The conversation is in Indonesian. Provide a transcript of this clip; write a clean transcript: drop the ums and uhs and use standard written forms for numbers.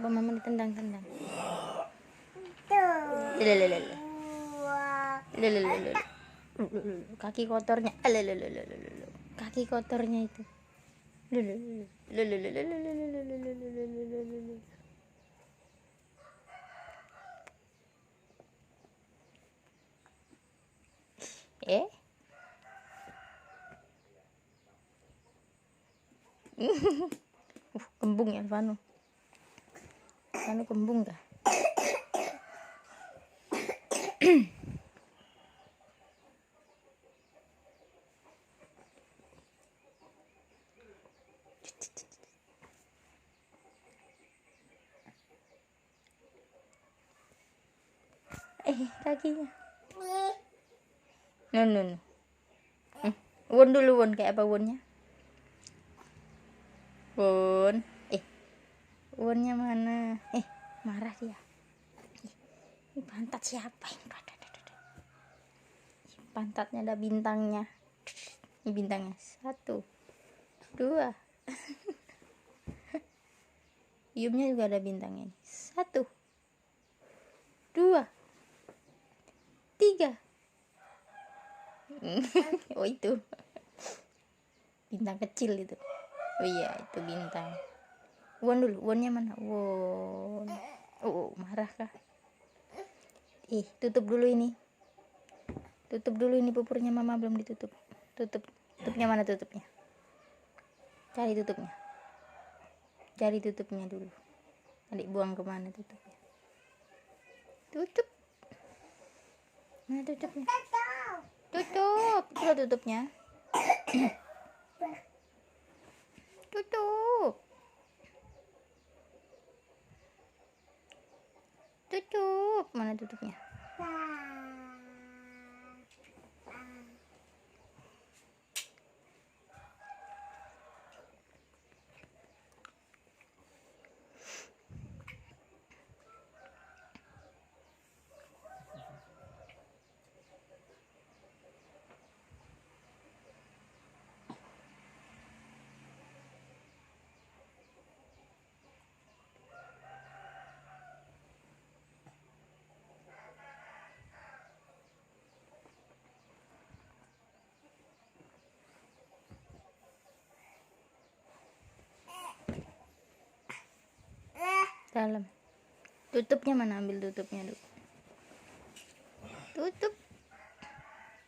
Coba mama ditendang-tendang. Kaki kotornya. Kaki kotornya itu. Kembung ya Vanu. Vanu kembung kah? Kakinya. No. Won dulu, Won. Kayak apa Wonnya? Won. Wonnya mana? Marah dia. Ini pantat siapa ini? Pantatnya ada bintangnya. Ini bintangnya 1, 2. Hidungnya juga ada bintangnya. 1, 2, 3. Oh itu bintang kecil itu. Oh iya itu bintang. Won dulu. Wonnya mana? Won. Oh marah kah? Tutup dulu ini. Tutup dulu ini pupurnya, mama belum ditutup. Tutupnya mana tutupnya? Cari tutupnya. Cari tutupnya dulu. Adik buang kemana tutupnya? Tutup. Mana tutupnya? Tutup. Coba tutupnya. Tutup. Tutup. Mana tutupnya? Dalam. Tutupnya mana? Ambil tutupnya dulu. Tutup.